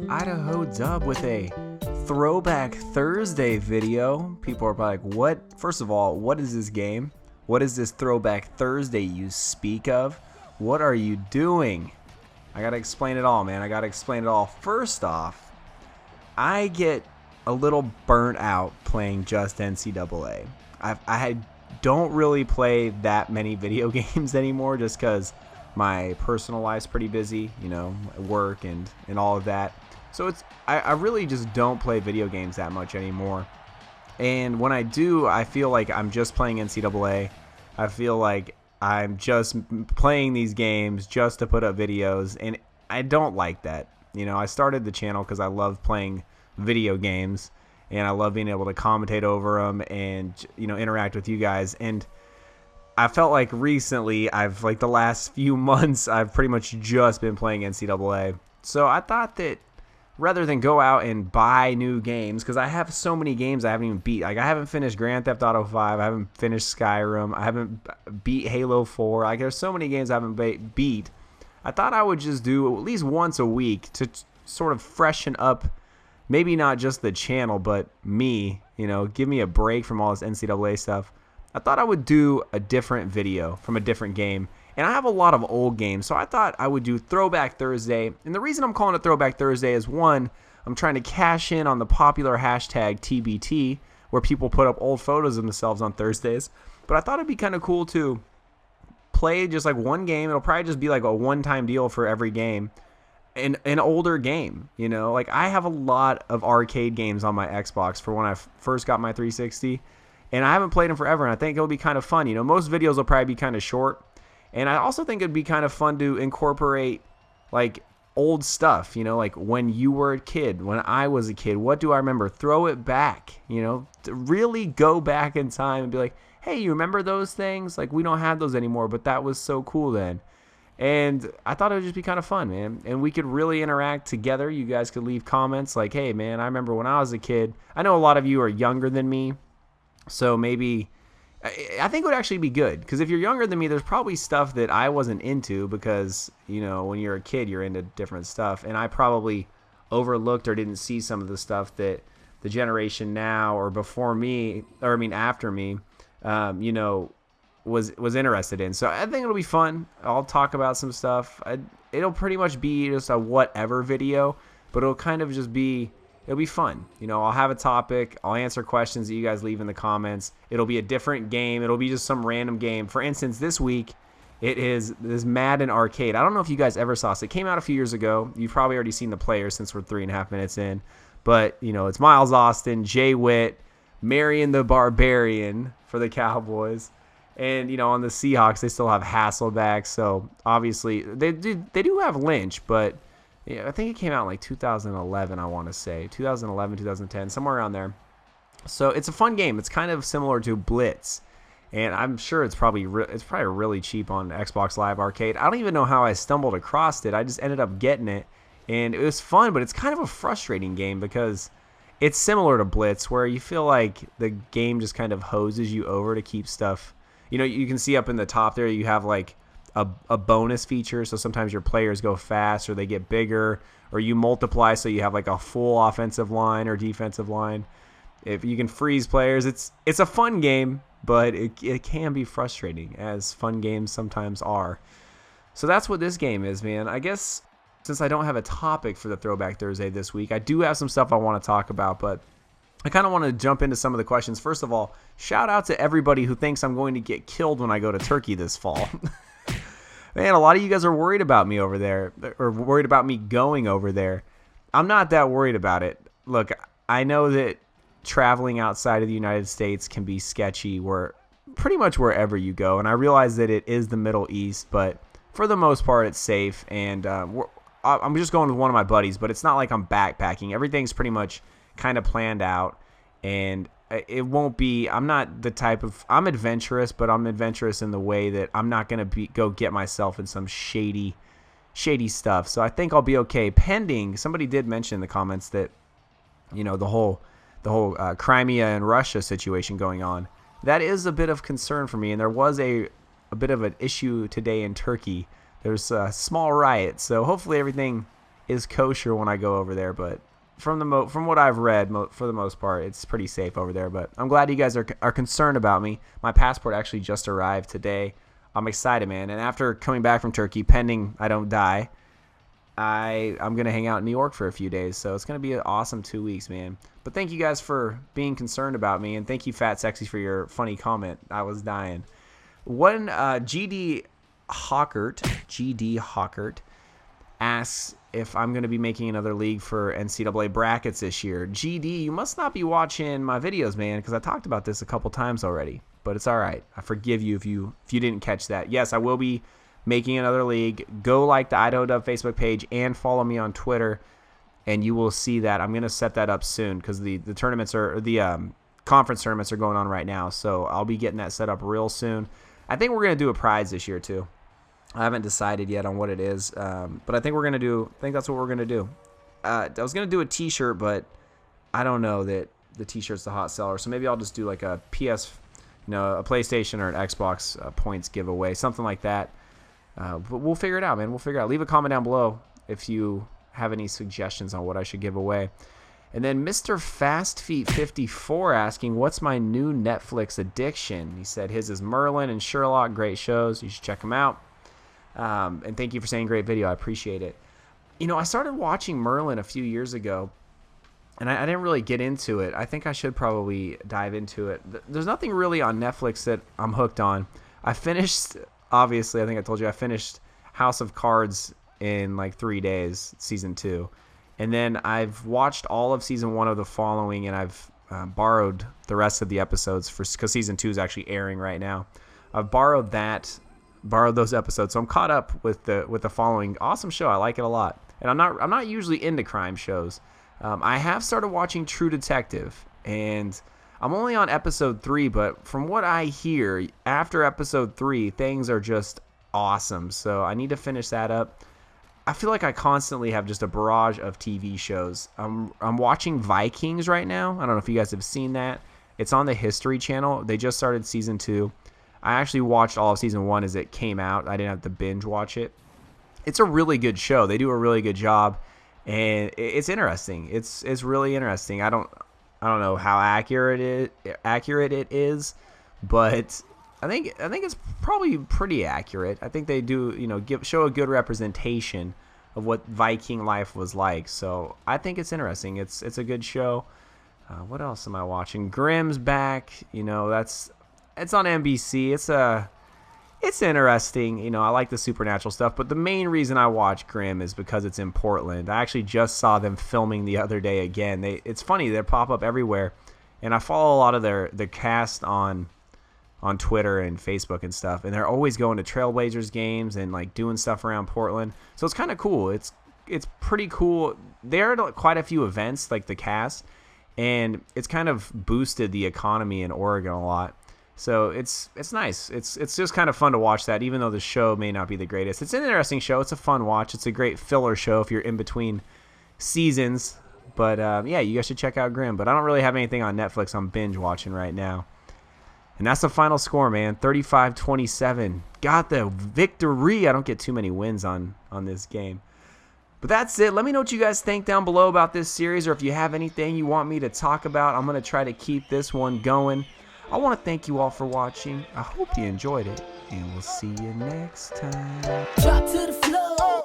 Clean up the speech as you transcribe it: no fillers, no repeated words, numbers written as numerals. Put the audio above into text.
Idahodub with a Throwback Thursday video. People are probably like, what? First of all, what is this game? What is this Throwback Thursday you speak of? What are you doing? I gotta explain it all, man. I gotta explain it all. First off, I get a little burnt out playing just NCAA. I don't really play that many video games anymore just because my personal life's pretty busy, you know, work and all of that. So I really just don't play video games that much anymore. And when I do, I feel like I'm just playing NCAA. I feel like I'm just playing these games just to put up videos, and I don't like that. You know, I started the channel because I love playing video games, and I love being able to commentate over them and, you know, interact with you guys. And I felt like recently, like the last few months, I've pretty much just been playing NCAA. So I thought that rather than go out and buy new games, because I have so many games I haven't even beat. Like, I haven't finished Grand Theft Auto 5. I haven't finished Skyrim. I haven't beat Halo 4. Like, there's so many games I haven't beat. I thought I would just do at least once a week to sort of freshen up, maybe not just the channel, but me, you know, give me a break from all this NCAA stuff. I thought I would do a different video from a different game. And I have a lot of old games, so I thought I would do Throwback Thursday. And the reason I'm calling it Throwback Thursday is, one, I'm trying to cash in on the popular hashtag TBT, where people put up old photos of themselves on Thursdays. But I thought it'd be kind of cool to play just like one game. It'll probably just be like a one-time deal for every game. An older game, you know? Like, I have a lot of arcade games on my Xbox for when I first got my 360. And I haven't played them forever, and I think it'll be kind of fun. You know, most videos will probably be kind of short. And I also think it'd be kind of fun to incorporate, like, old stuff, you know, like when you were a kid, when I was a kid, what do I remember? Throw it back, you know, to really go back in time and be like, hey, you remember those things? Like, we don't have those anymore, but that was so cool then. And I thought it would just be kind of fun, man. And we could really interact together. You guys could leave comments like, hey, man, I remember when I was a kid. I know a lot of you are younger than me, so maybe I think it would actually be good, because if you're younger than me, there's probably stuff that I wasn't into because, you know, when you're a kid, you're into different stuff. And I probably overlooked or didn't see some of the stuff that the generation now or before me, or I mean after me, you know, was interested in. So I think it'll be fun. I'll talk about some stuff. It'll pretty much be just a whatever video, but it'll kind of just be, it'll be fun. You know, I'll have a topic. I'll answer questions that you guys leave in the comments. It'll be a different game. It'll be just some random game. For instance, this week, it is this Madden arcade. I don't know if you guys ever saw this. It came out a few years ago. You've probably already seen the players since we're 3.5 minutes in. But, you know, it's Miles Austin, Jay Witt, Marion the Barbarian for the Cowboys. And, you know, on the Seahawks, they still have Hasselbeck. So, obviously, they do have Lynch, but yeah, I think it came out in like 2011, I want to say. 2011, 2010, somewhere around there. So it's a fun game. It's kind of similar to Blitz. And I'm sure it's probably really cheap on Xbox Live Arcade. I don't even know how I stumbled across it. I just ended up getting it. And it was fun, but it's kind of a frustrating game because it's similar to Blitz, where you feel like the game just kind of hoses you over to keep stuff. You know, you can see up in the top there, you have like a bonus feature, so sometimes your players go fast or they get bigger, or you multiply so you have like a full offensive line or defensive line. If you can freeze players, it's a fun game, but it can be frustrating, as fun games sometimes are. So that's what this game is, man. I guess since I don't have a topic for the Throwback Thursday this week, I do have some stuff I want to talk about, but I kind of want to jump into some of the questions. First of all, shout out to everybody who thinks I'm going to get killed when I go to Turkey this fall. Man, a lot of you guys are worried about me over there, or worried about me going over there. I'm not that worried about it. Look, I know that traveling outside of the United States can be sketchy pretty much wherever you go, and I realize that it is the Middle East, but for the most part, it's safe, and I'm just going with one of my buddies, but it's not like I'm backpacking. Everything's pretty much kind of planned out, and it won't be, I'm not the type of, I'm adventurous, but I'm adventurous in the way that I'm not going to go get myself in some shady stuff. So I think I'll be okay, pending, somebody did mention in the comments that, you know, the whole Crimea and Russia situation going on. That is a bit of concern for me, and there was a bit of an issue today in Turkey. There's a small riot, so hopefully everything is kosher when I go over there, but from what I've read, for the most part, it's pretty safe over there. But I'm glad you guys are concerned about me. My passport actually just arrived today. I'm excited, man. And after coming back from Turkey, pending I don't die, I'm going to hang out in New York for a few days. So it's going to be an awesome 2 weeks, man. But thank you guys for being concerned about me. And thank you, Fat Sexy, for your funny comment. I was dying. One GD Hawkert asks if I'm going to be making another league for NCAA brackets this year. GD, you must not be watching my videos, man, because I talked about this a couple times already. But it's all right. I forgive you if you didn't catch that. Yes, I will be making another league. Go like the Idahodub Facebook page and follow me on Twitter, and you will see that. I'm going to set that up soon because the tournaments conference tournaments are going on right now. So I'll be getting that set up real soon. I think we're going to do a prize this year too. I haven't decided yet on what it is, but I think that's what we're gonna do. I was gonna do a T-shirt, but I don't know that the T-shirt's the hot seller, so maybe I'll just do like a a PlayStation or an Xbox points giveaway, something like that. But we'll figure it out, man. We'll figure it out. Leave a comment down below if you have any suggestions on what I should give away. And then Mr. FastFeet54 asking, what's my new Netflix addiction? He said his is Merlin and Sherlock. Great shows. You should check them out. And thank you for saying great video. I appreciate it. I started watching Merlin a few years ago, and I didn't really get into it. I think I should probably dive into it. There's nothing really on Netflix that I'm hooked on. I finished, obviously, I think I told you, I finished House of Cards in like 3 days, season 2. And then I've watched all of season 1 of The Following, and I've borrowed the rest of the episodes because season 2 is actually airing right now. I've borrowed those episodes, so I'm caught up with the Following. Awesome show. I like it a lot. And I'm not usually into crime shows. I have started watching True Detective, and I'm only on episode 3, but from what I hear, after episode 3, things are just awesome. So I need to finish that up. I feel like I constantly have just a barrage of TV shows. I'm watching Vikings right now. I don't know if you guys have seen that. It's on the History Channel. They just started season 2. I actually watched all of season 1 as it came out. I didn't have to binge watch it. It's a really good show. They do a really good job, and it's interesting. It's really interesting. I don't know how accurate it is, but I think it's probably pretty accurate. I think they do, show a good representation of what Viking life was like. So I think it's interesting. It's a good show. What else am I watching? Grimm's back. It's on NBC. It's interesting. I like the supernatural stuff, but the main reason I watch Grimm is because it's in Portland. I actually just saw them filming the other day again. It's funny, they pop up everywhere, and I follow a lot of their cast on Twitter and Facebook and stuff, and they're always going to Trailblazers games and like doing stuff around Portland. So it's kind of cool. It's pretty cool. There are quite a few events, like the cast, and it's kind of boosted the economy in Oregon a lot. So it's nice. It's just kind of fun to watch that, even though the show may not be the greatest. It's an interesting show. It's a fun watch. It's a great filler show if you're in between seasons. But yeah, you guys should check out Grimm. But I don't really have anything on Netflix I'm binge watching right now. And that's the final score, man. 35-27. Got the victory. I don't get too many wins on this game. But that's it. Let me know what you guys think down below about this series, or if you have anything you want me to talk about. I'm going to try to keep this one going. I want to thank you all for watching. I hope you enjoyed it, and we'll see you next time. Drop to the floor.